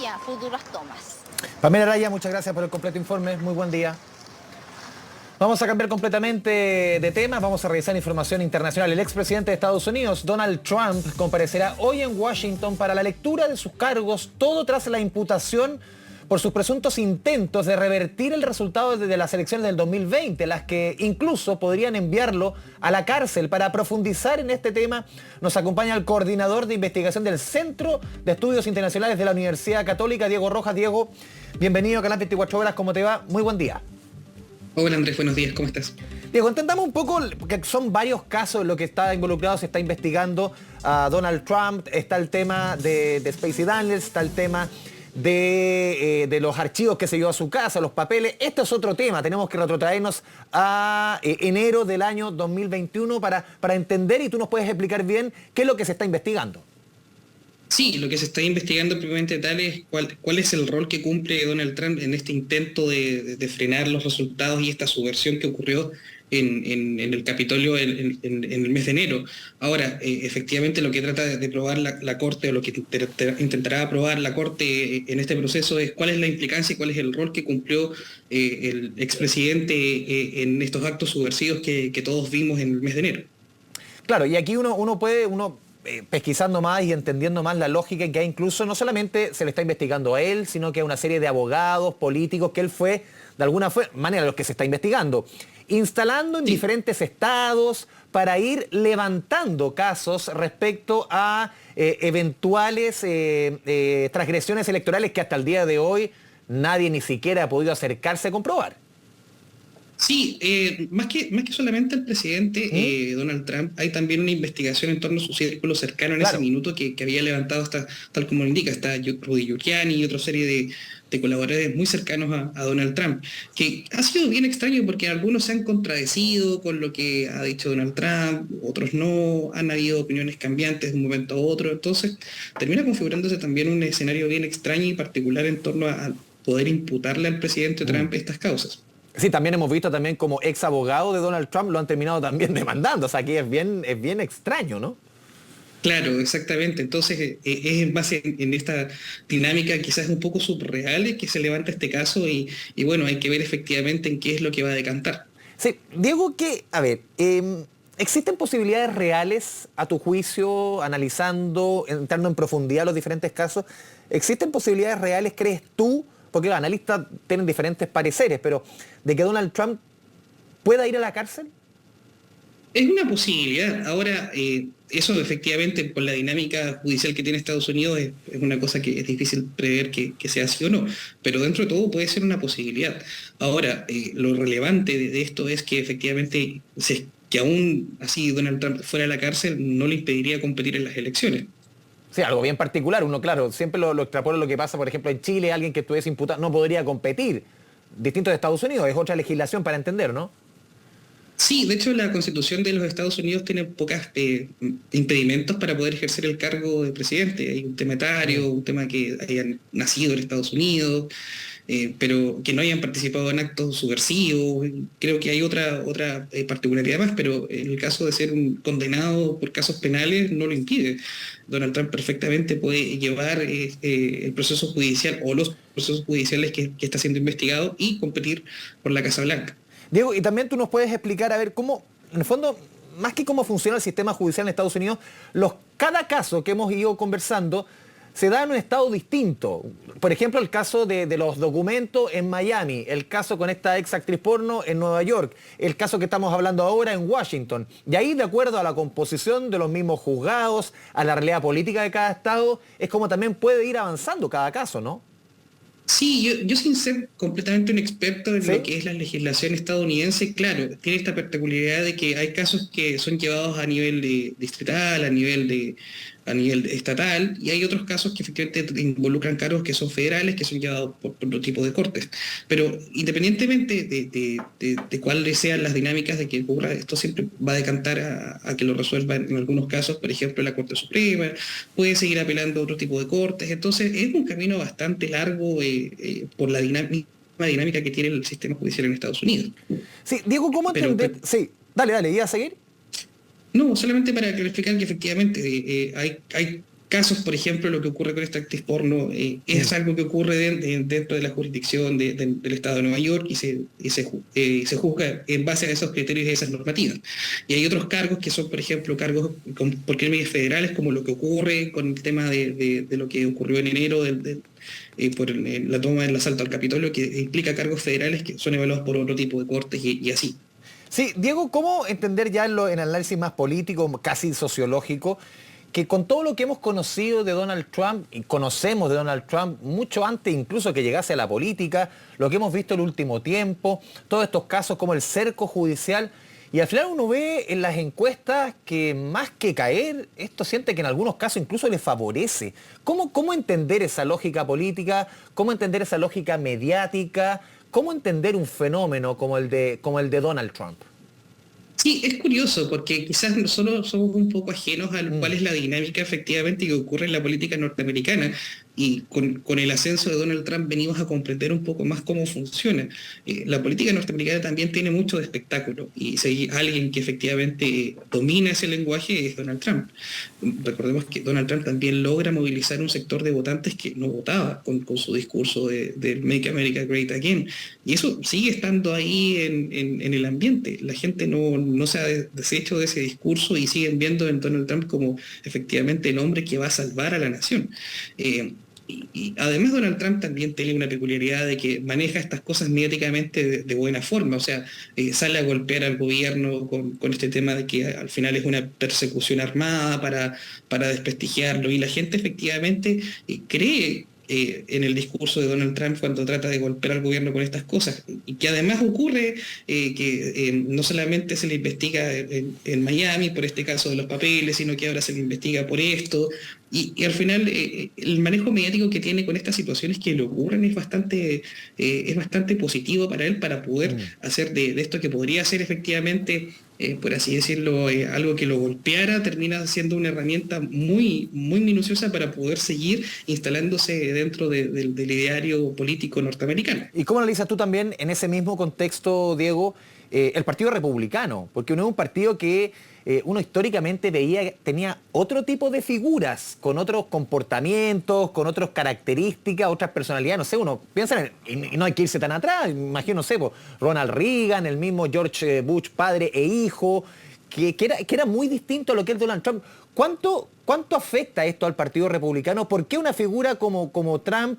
hacia futuras tomas. Pamela Araya, muchas gracias por el completo informe. Muy buen día. Vamos a cambiar completamente de tema, vamos a revisar información internacional. El expresidente de Estados Unidos, Donald Trump, comparecerá hoy en Washington para la lectura de sus cargos, todo tras la imputación por sus presuntos intentos de revertir el resultado de las elecciones del 2020, las que incluso podrían enviarlo a la cárcel. Para profundizar en este tema, nos acompaña el coordinador de investigación del Centro de Estudios Internacionales de la Universidad Católica, Diego Rojas. Diego, bienvenido a Canal 24 Horas, ¿cómo te va? Muy buen día. Hola Andrés, buenos días, ¿cómo estás? Diego, entendamos un poco, porque son varios casos en los que está involucrado, se está investigando a Donald Trump, está el tema de Stormy Daniels, está el tema de los archivos que se llevó a su casa, los papeles. Este es otro tema, tenemos que retrotraernos a enero del año 2021 para entender, y tú nos puedes explicar bien qué es lo que se está investigando. Sí, lo que se está investigando propiamente tal es cuál es el rol que cumple Donald Trump en este intento de frenar los resultados y esta subversión que ocurrió en el Capitolio en el mes de enero. Ahora, efectivamente lo que trata de probar la Corte, o lo que intentará probar la Corte en este proceso, es cuál es la implicancia y cuál es el rol que cumplió el expresidente en estos actos subversivos que todos vimos en el mes de enero. Claro, y aquí uno puede pesquisando más y entendiendo más la lógica, que incluso no solamente se le está investigando a él, sino que a una serie de abogados, políticos, que él fue, de alguna manera, los que se está investigando, instalando en diferentes estados para ir levantando casos respecto a eventuales transgresiones electorales que hasta el día de hoy nadie ni siquiera ha podido acercarse a comprobar. Sí, más que solamente al presidente Donald Trump, hay también una investigación en torno a su círculo cercano en ese minuto que había levantado, hasta, tal como lo indica, está Rudy Giuliani y otra serie de colaboradores muy cercanos a Donald Trump, que ha sido bien extraño porque algunos se han contradecido con lo que ha dicho Donald Trump, otros no, han habido opiniones cambiantes de un momento a otro, entonces termina configurándose también un escenario bien extraño y particular en torno a poder imputarle al presidente Trump estas causas. Sí, también hemos visto también como ex abogado de Donald Trump lo han terminado también demandando, o sea, aquí es bien extraño, ¿no? Claro, exactamente. Entonces, es en base en esta dinámica quizás un poco subreal que se levanta este caso y bueno, hay que ver efectivamente en qué es lo que va a decantar. Sí, Diego, ¿existen posibilidades reales, a tu juicio, analizando, entrando en profundidad los diferentes casos? ¿Existen posibilidades reales, crees tú? Porque los analistas tienen diferentes pareceres, pero ¿de que Donald Trump pueda ir a la cárcel? Es una posibilidad. Ahora, eso efectivamente, por la dinámica judicial que tiene Estados Unidos, es una cosa que es difícil prever que sea así o no, pero dentro de todo puede ser una posibilidad. Ahora, lo relevante de esto es que efectivamente, que aún así Donald Trump fuera a la cárcel, no le impediría competir en las elecciones. Sí, algo bien particular. Uno, claro, siempre lo extrapola lo que pasa, por ejemplo, en Chile, alguien que estuviese imputado no podría competir. Distinto de Estados Unidos, es otra legislación para entender, ¿no? Sí, de hecho la Constitución de los Estados Unidos tiene pocos impedimentos para poder ejercer el cargo de presidente. Hay un tema etario, un tema que hayan nacido en Estados Unidos, pero que no hayan participado en actos subversivos. Creo que hay otra particularidad más, pero en el caso de ser un condenado por casos penales no lo impide. Donald Trump perfectamente puede llevar el proceso judicial o los procesos judiciales que está siendo investigado y competir por la Casa Blanca. Diego, y también tú nos puedes explicar, a ver, cómo, en el fondo, más que cómo funciona el sistema judicial en Estados Unidos, cada caso que hemos ido conversando se da en un estado distinto. Por ejemplo, el caso de los documentos en Miami, el caso con esta ex actriz porno en Nueva York, el caso que estamos hablando ahora en Washington. Y ahí, de acuerdo a la composición de los mismos juzgados, a la realidad política de cada estado, es como también puede ir avanzando cada caso, ¿no? Sí, yo sin ser completamente un experto en lo que es la legislación estadounidense, claro, tiene esta particularidad de que hay casos que son llevados a nivel distrital, a nivel estatal, y hay otros casos que efectivamente involucran cargos que son federales, que son llevados por otro tipo de cortes. Pero independientemente de cuáles sean las dinámicas de que ocurra, esto siempre va a decantar a que lo resuelva en algunos casos, por ejemplo, la Corte Suprema, puede seguir apelando a otro tipo de cortes. Entonces es un camino bastante largo por la dinámica que tiene el sistema judicial en Estados Unidos. Sí, Diego, ¿cómo entender? Sí, dale, ¿iba a seguir? No, solamente para clarificar que efectivamente hay casos, por ejemplo, lo que ocurre con esta actriz porno, es algo que ocurre dentro de la jurisdicción del Estado de Nueva York y se juzga en base a esos criterios y esas normativas. Y hay otros cargos que son, por ejemplo, cargos por crímenes federales, como lo que ocurre con el tema de lo que ocurrió en enero por la toma del asalto al Capitolio, que implica cargos federales que son evaluados por otro tipo de cortes y así. Sí, Diego, ¿cómo entender ya en análisis más político, casi sociológico, que con todo lo que hemos conocido de Donald Trump, y conocemos de Donald Trump mucho antes incluso que llegase a la política, lo que hemos visto el último tiempo, todos estos casos como el cerco judicial, y al final uno ve en las encuestas que más que caer, esto siente que en algunos casos incluso le favorece? ¿Cómo entender esa lógica política? ¿Cómo entender esa lógica mediática? ¿Cómo entender un fenómeno como el de Donald Trump? Sí, es curioso porque quizás nosotros somos un poco ajenos a cuál es la dinámica efectivamente que ocurre en la política norteamericana, y con el ascenso de Donald Trump venimos a comprender un poco más cómo funciona. La política norteamericana también tiene mucho de espectáculo, y si hay alguien que efectivamente domina ese lenguaje es Donald Trump. Recordemos que Donald Trump también logra movilizar un sector de votantes que no votaba con su discurso de Make America Great Again, y eso sigue estando ahí en el ambiente. La gente no se ha deshecho de ese discurso y siguen viendo en Donald Trump como efectivamente el hombre que va a salvar a la nación. Y además Donald Trump también tiene una peculiaridad de que maneja estas cosas mediáticamente de buena forma, o sea, sale a golpear al gobierno con este tema de que al final es una persecución armada para desprestigiarlo, y la gente efectivamente cree en el discurso de Donald Trump cuando trata de golpear al gobierno con estas cosas, y que además ocurre que no solamente se le investiga en Miami por este caso de los papeles, sino que ahora se le investiga por esto, y al final el manejo mediático que tiene con estas situaciones que le ocurren es bastante positivo para él, para poder hacer de esto que podría ser efectivamente, por así decirlo, algo que lo golpeara, termina siendo una herramienta muy, muy minuciosa para poder seguir instalándose dentro del ideario político norteamericano. ¿Y cómo analizas tú también en ese mismo contexto, Diego, el Partido Republicano? Porque uno es un partido que uno históricamente tenía otro tipo de figuras, con otros comportamientos, con otras características, otras personalidades. No sé, uno piensa y no hay que irse tan atrás, imagino, no sé, Ronald Reagan, el mismo George Bush, padre e hijo, que era muy distinto a lo que es Donald Trump. ¿Cuánto afecta esto al Partido Republicano? ¿Por qué una figura como Trump,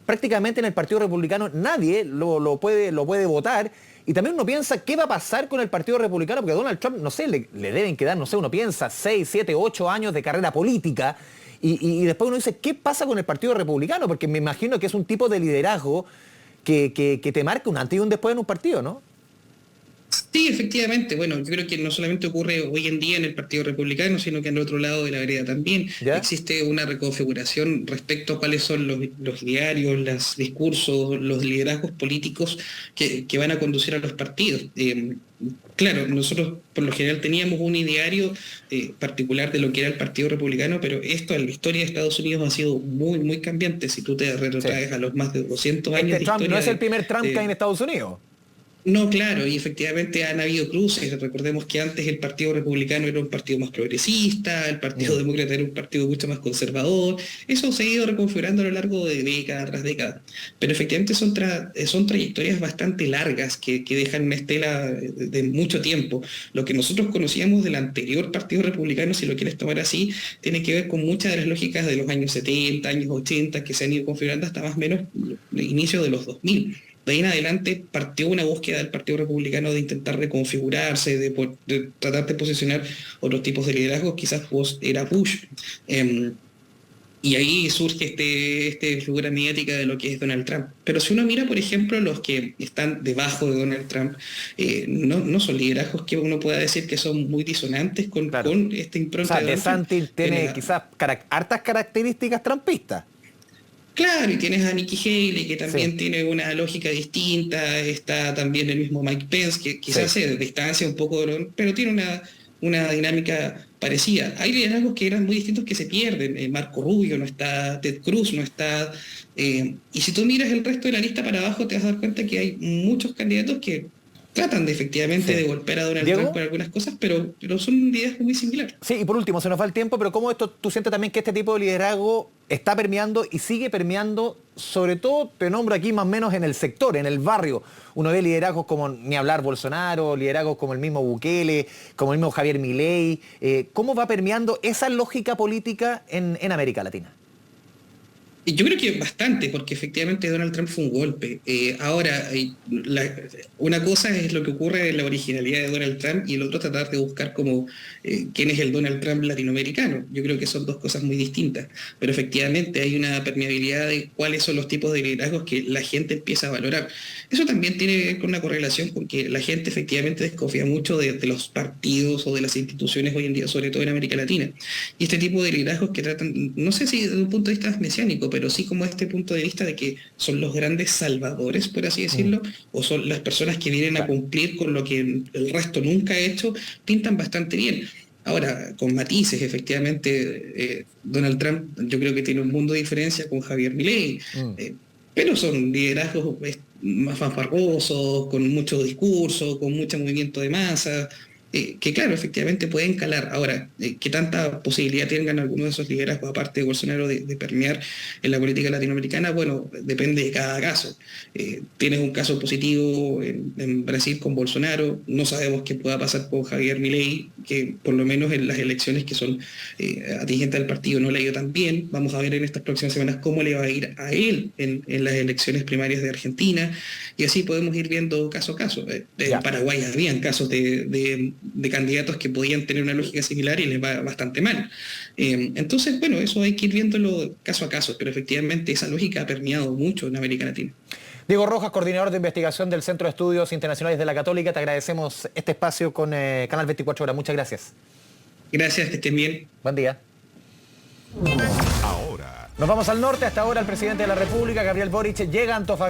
prácticamente en el Partido Republicano nadie lo puede votar? Y también uno piensa, ¿qué va a pasar con el Partido Republicano? Porque a Donald Trump, no sé, le deben quedar, no sé, uno piensa, 6, 7, 8 años de carrera política. Y después uno dice, ¿qué pasa con el Partido Republicano? Porque me imagino que es un tipo de liderazgo que te marca un antes y un después en un partido, ¿no? Sí, efectivamente. Bueno, yo creo que no solamente ocurre hoy en día en el Partido Republicano, sino que en el otro lado de la vereda también. ¿Ya? Existe una reconfiguración respecto a cuáles son los diarios, los discursos, los liderazgos políticos que van a conducir a los partidos. Claro, nosotros por lo general teníamos un ideario particular de lo que era el Partido Republicano, pero esto en la historia de Estados Unidos ha sido muy, muy cambiante. Si tú te retrotraes a los más de 200 años de Trump historia... no es el primer Trump que hay en Estados Unidos. No, claro, y efectivamente han habido cruces. Recordemos que antes el Partido Republicano era un partido más progresista, el Partido Demócrata era un partido mucho más conservador. Eso se ha ido reconfigurando a lo largo de década tras década. Pero efectivamente son trayectorias bastante largas que dejan una estela de mucho tiempo. Lo que nosotros conocíamos del anterior Partido Republicano, si lo quieres tomar así, tiene que ver con muchas de las lógicas de los años 70, años 80, que se han ido configurando hasta más o menos el inicio de los 2000. De ahí en adelante partió una búsqueda del Partido Republicano de intentar reconfigurarse, de tratar de posicionar otros tipos de liderazgos, quizás era Bush. Y ahí surge esta figura mediática de lo que es Donald Trump. Pero si uno mira, por ejemplo, los que están debajo de Donald Trump, no son liderazgos que uno pueda decir que son muy disonantes con esta impronta. O sea, DeSantis tiene quizás hartas características trumpistas. Claro, y tienes a Nikki Haley, que también tiene una lógica distinta. Está también el mismo Mike Pence, que quizás se distancia un poco, pero tiene una dinámica parecida. Hay liderazgos que eran muy distintos que se pierden. Marco Rubio no está, Ted Cruz no está. Y si tú miras el resto de la lista para abajo, te vas a dar cuenta que hay muchos candidatos que tratan de efectivamente de golpear a Donald Diego. Trump por algunas cosas, pero son ideas muy similares. Sí, y por último, se nos va el tiempo, pero ¿cómo esto tú sientes también que este tipo de liderazgo está permeando y sigue permeando, sobre todo, te nombro aquí más o menos en el sector, en el barrio? Uno ve liderazgos como, ni hablar, Bolsonaro, liderazgos como el mismo Bukele, como el mismo Javier Milei. ¿Cómo va permeando esa lógica política en América Latina? Y yo creo que bastante, porque efectivamente Donald Trump fue un golpe. Ahora, una cosa es lo que ocurre en la originalidad de Donald Trump y el otro tratar de buscar como quién es el Donald Trump latinoamericano. Yo creo que son dos cosas muy distintas, pero efectivamente hay una permeabilidad de cuáles son los tipos de liderazgos que la gente empieza a valorar. Eso también tiene que ver con una correlación con que la gente efectivamente desconfía mucho de los partidos o de las instituciones hoy en día, sobre todo en América Latina. Y este tipo de liderazgos que tratan, no sé si desde un punto de vista mesiánico, pero sí como este punto de vista de que son los grandes salvadores, por así decirlo, o son las personas que vienen a cumplir con lo que el resto nunca ha hecho, pintan bastante bien. Ahora, con matices, efectivamente, Donald Trump yo creo que tiene un mundo de diferencia con Javier Milei, pero son liderazgos más fanfarrosos, con mucho discurso, con mucho movimiento de masa, que claro, efectivamente pueden calar. Ahora, ¿qué tanta posibilidad tengan algunos de esos liderazgos, aparte de Bolsonaro, de permear en la política latinoamericana? Bueno, depende de cada caso. Tienes un caso positivo en Brasil con Bolsonaro, no sabemos qué pueda pasar con Javier Milei, que por lo menos en las elecciones que son atingentes al partido no le ha ido tan bien. Vamos a ver en estas próximas semanas cómo le va a ir a él en las elecciones primarias de Argentina, y así podemos ir viendo caso a caso. En Paraguay habían casos de candidatos que podían tener una lógica similar y les va bastante mal. Entonces, bueno, eso hay que ir viéndolo caso a caso, pero efectivamente esa lógica ha permeado mucho en América Latina. Diego Rojas, coordinador de investigación del Centro de Estudios Internacionales de la Católica, te agradecemos este espacio con Canal 24 Horas. Muchas gracias. Gracias, que estén bien. Buen día. Ahora. Nos vamos al norte. Hasta ahora el presidente de la República, Gabriel Boric, llega a Antofagasta.